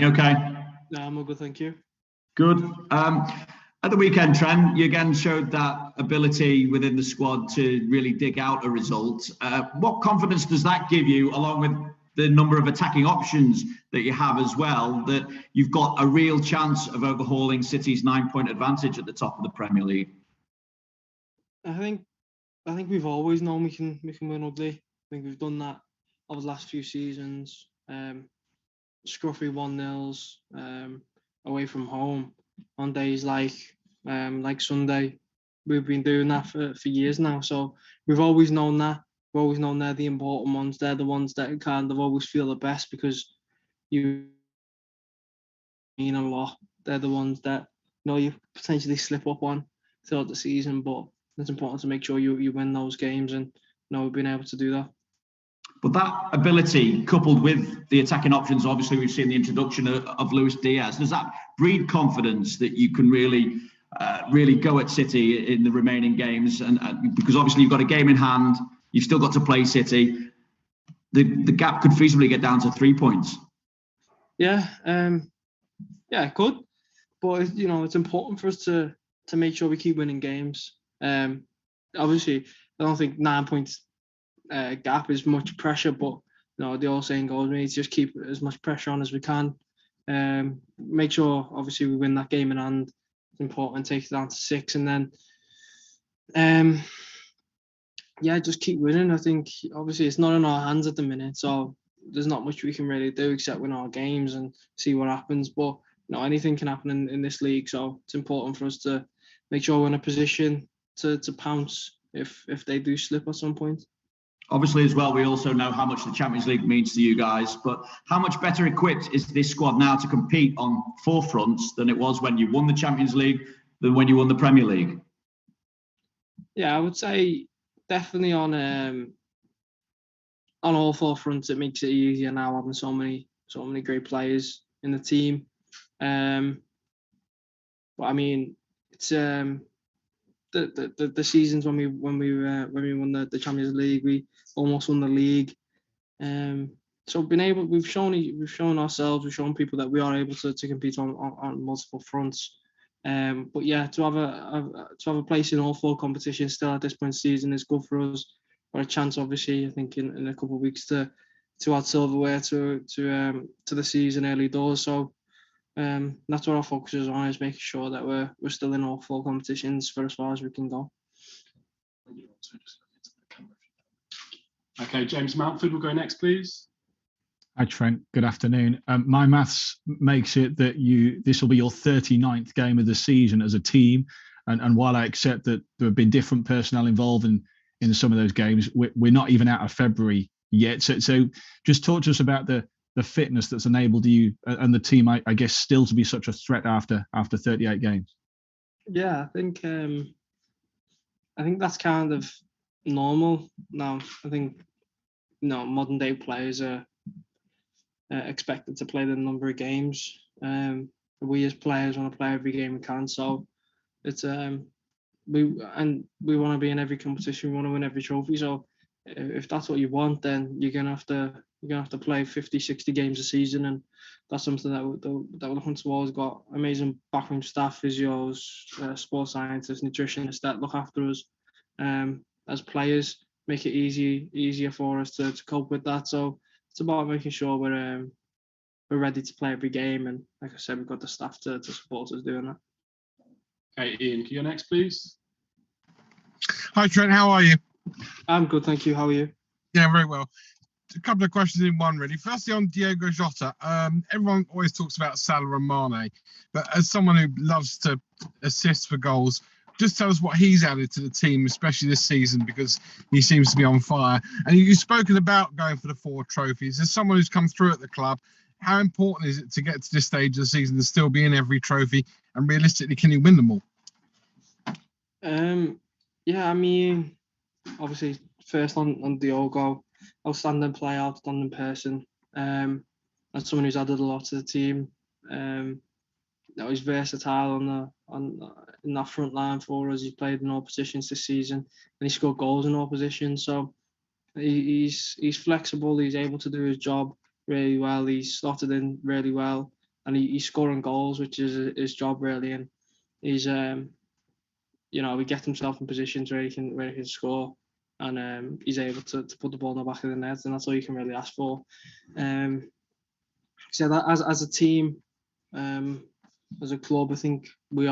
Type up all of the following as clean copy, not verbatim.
Trent? You okay? No, I'm all good, thank you. Good. At the weekend, Trent, you again showed that ability within the squad to really dig out a result. What confidence does that give you, along with the number of attacking options that you have as well, that you've got a real chance of overhauling City's 9-point advantage at the top of the Premier League? I think we've always known we can win ugly. I think we've done that over the last few seasons. Scruffy 1-0s away from home on days like Sunday. We've been doing that for years now. So we've always known that. We've always known they're the important ones. They're the ones that kind of always feel the best because you mean a lot. They're the ones that you potentially slip up on throughout the season, but it's important to make sure you win those games, and we've been able to do that. But that ability, coupled with the attacking options, obviously we've seen the introduction of Luis Diaz. Does that breed confidence that you can really go at City in the remaining games? And because obviously you've got a game in hand, you've still got to play City. The gap could feasibly get down to 3 points. Yeah, it could. But it's important for us to make sure we keep winning games. Obviously, I don't think 9 points gap is much pressure, but the old saying goes, we need to just keep as much pressure on as we can. Make sure, obviously, we win that game in hand. It's important, take it down to 6, and then just keep winning. I think obviously it's not in our hands at the minute, so there's not much we can really do except win our games and see what happens. But anything can happen in this league, so it's important for us to make sure we're in a position to pounce if they do slip at some point. Obviously, as well, we also know how much the Champions League means to you guys, but how much better equipped is this squad now to compete on 4 fronts than it was when you won the Champions League, than when you won the Premier League? Yeah, I would say definitely on all 4 fronts. It makes it easier now having so many great players in the team. But I mean, it's the seasons when we won the Champions League, we almost won the league. So we've shown ourselves, we've shown people that we are able to compete on multiple fronts. But yeah, to have a place in all 4 competitions still at this point in the season is good for us. Got a chance, obviously, I think in a couple of weeks to add silverware to the season early doors. So that's what our focus is on, is making sure that we're still in all 4 competitions for as far as we can go. Okay, James Mountford will go next, please. Hi Trent, good afternoon. My maths makes it that this will be your 39th game of the season as a team, and while I accept that there have been different personnel involved in some of those games, we're not even out of February yet. So just talk to us about the fitness that's enabled you and the team, I guess, still to be such a threat after 38 games. Yeah, I think that's kind of normal now. I think modern day players are expected to play the number of games. We as players want to play every game we can, so it's we want to be in every competition. We want to win every trophy. So if that's what you want, then you're gonna have to play 50, 60 games a season, and that's something that we're looking towards. Got amazing backroom staff, physios, sports scientists, nutritionists that look after us as players, make it easier for us to cope with that. So it's about making sure we're ready to play every game, and like I said, we've got the staff to support us doing that. Okay, Ian, can you go next, please? Hi Trent, how are you? I'm good, thank you. How are you? Yeah, very well. A couple of questions in one, really. Firstly, on Diogo Jota, everyone always talks about Salah and Mane, but as someone who loves to assist for goals, just tell us what he's added to the team, especially this season, because he seems to be on fire. And you've spoken about going for the 4 trophies. As someone who's come through at the club, how important is it to get to this stage of the season and still be in every trophy? And realistically, can you win them all? Yeah, I mean, obviously, first on Diogo, outstanding player, outstanding person. And someone who's added a lot to the team. He's versatile in that front line for us. He's played in all positions this season, and he scored goals in all positions. So he's flexible. He's able to do his job really well. He's slotted in really well. and he's scoring goals, which is his job really, and he's he gets himself in positions where he can score, and he's able to put the ball in the back of the net, and that's all you can really ask for. So that as a team, as a club, I think we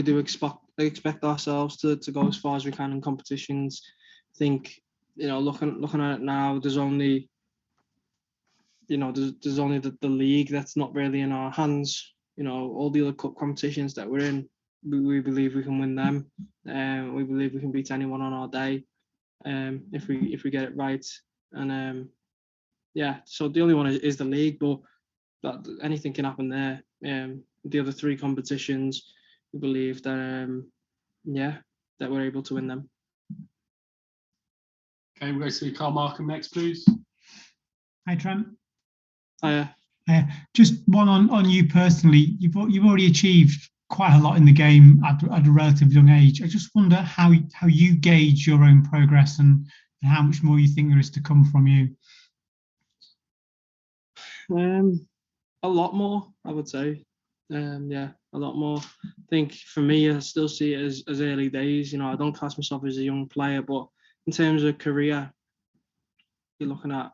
do expect ourselves to go as far as we can in competitions. I think, looking at it now, there's only there's only the league that's not really in our hands. All the other cup competitions that we're in, we believe we can win them. We believe we can beat anyone on our day, if we get it right. And so the only one is the league, but anything can happen there. The other three competitions, we believe that that we're able to win them. Okay, we'll go to Carl Markham next, please. Hi, Trent. Hiya. Just one on you personally. You've already achieved quite a lot in the game at a relatively young age. I just wonder how you gauge your own progress and how much more you think there is to come from you. A lot more, I would say. A lot more. I think for me, I still see it as early days. I don't class myself as a young player, but in terms of career, you're looking at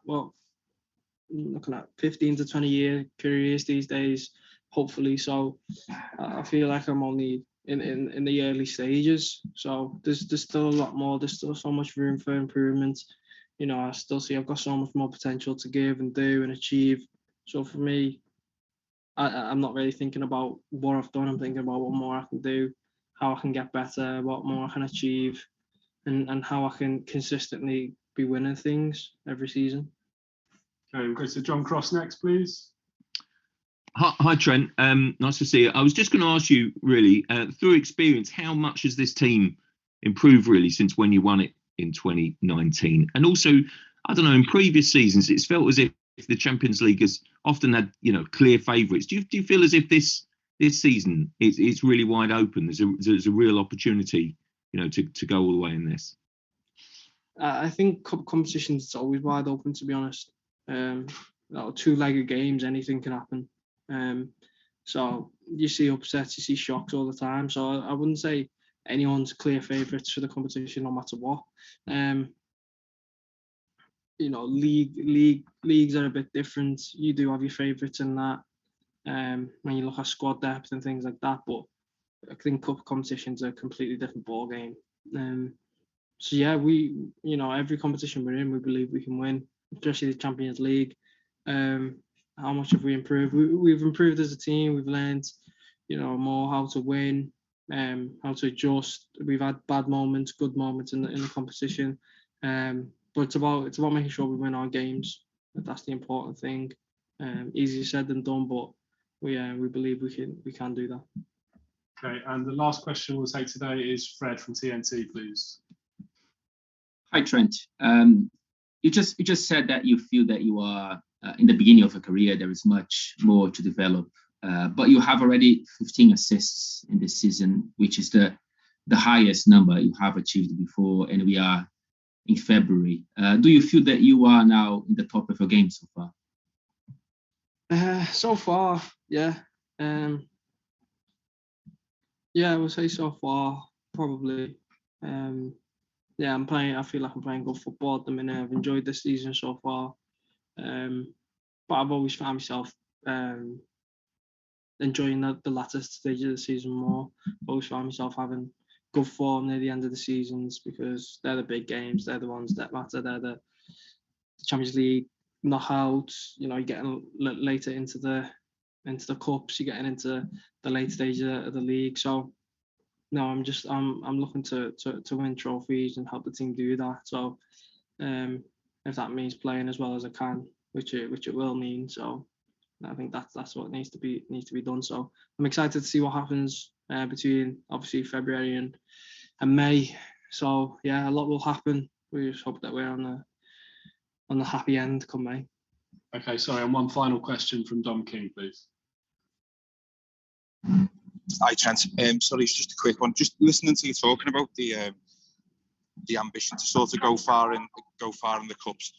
15 to 20 year careers these days, hopefully. So I feel like I'm only in the early stages. So there's still a lot more. There's still so much room for improvement. I still see I've got so much more potential to give and do and achieve. So for me, I'm not really thinking about what I've done. I'm thinking about what more I can do, how I can get better, what more I can achieve, and how I can consistently be winning things every season. Okay, we'll go to John Cross next, please. Hi, Trent. Nice to see you. I was just going to ask you, really, through experience, how much has this team improved, really, since when you won it in 2019? And also, I don't know, in previous seasons, it's felt as if the Champions League has often had, clear favourites. Do you feel as if this season it's really wide open? There's a real opportunity, to go all the way in this. I think cup competitions, it's always wide open, to be honest. Two-legged games, anything can happen. So you see upsets, you see shocks all the time. So I wouldn't say anyone's clear favourites for the competition, no matter what. Leagues are a bit different. You do have your favourites in that. When you look at squad depth and things like that, but I think cup competitions are a completely different ball game. So yeah, every competition we're in, we believe we can win, especially the Champions League. How much have we improved? We've improved as a team. We've learned, more how to win, how to adjust. We've had bad moments, good moments in the competition. But it's about making sure we win our games. That's the important thing. Easier said than done, but we believe we can do that. Okay, and the last question we'll take today is Fred from TNT, please. Hi, Trent. You just said that you feel that you are in the beginning of a career. There is much more to develop, but you have already 15 assists in this season, which is the highest number you have achieved before, and we are in February. Do you feel that you are now in the top of your game so far? So far, yeah. I would say so far, probably. I feel like I'm playing good football at the minute. I've enjoyed this season so far. But I've always found myself enjoying the latter stage of the season more. I've always found myself having good form near the end of the seasons, because they're the big games. They're the ones that matter. They're the Champions League knockouts. You're getting later into the cups. You're getting into the late stage of the league. So no, I'm looking to win trophies and help the team do that. So if that means playing as well as I can, which it will mean. So I think that's what needs to be done. So I'm excited to see what happens between obviously February and May. So yeah, a lot will happen. We just hope that we're on the happy end come May. Okay, sorry, and one final question from Dom King, please. Hi, Trent. Sorry, it's just a quick one. Just listening to you talking about the ambition to sort of go far in the cups.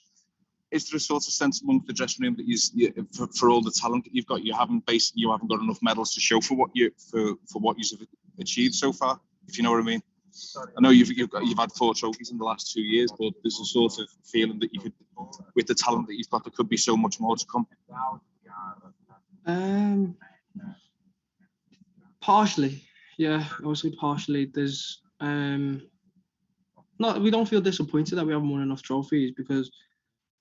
is there a sort of sense amongst the dressing room that for all the talent that you've got, you haven't got enough medals to show for what you've achieved so far? If you know what I mean. I know you've had 4 trophies in the last 2 years, but there's a sort of feeling that you could, with the talent that you've got, there could be so much more to come. Partially, yeah. Obviously, partially. There's we don't feel disappointed that we haven't won enough trophies, because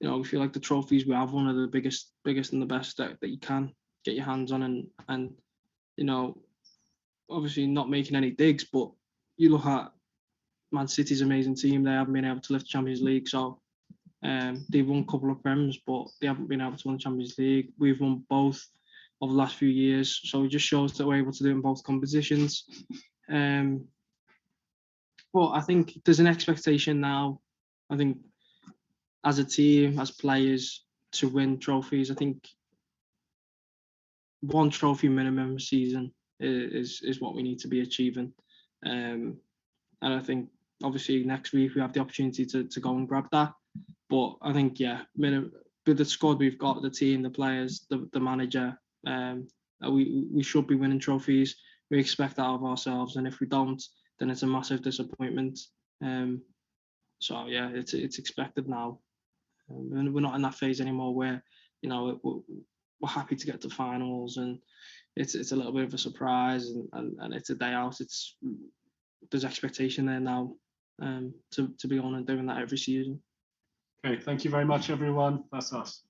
we feel like the trophies we have won are the biggest and the best that you can get your hands on, and obviously not making any digs, but you look at Man City's amazing team, they haven't been able to lift the Champions League, so they've won a couple of Prems, but they haven't been able to win the Champions League. We've won both over the last few years, so it just shows that we're able to do it in both competitions. But I think there's an expectation now, I think, as a team, as players, to win trophies. I think 1 trophy minimum a season is what we need to be achieving. And I think, obviously, next week we have the opportunity to go and grab that. But I think, with the squad we've got, the team, the players, the manager, we should be winning trophies. We expect that of ourselves, and if we don't, then it's a massive disappointment. So yeah, it's expected now. And we're not in that phase anymore where we're happy to get to finals and it's a little bit of a surprise and it's a day out. There's expectation there now to be on and doing that every season. Okay, thank you very much, everyone. That's us.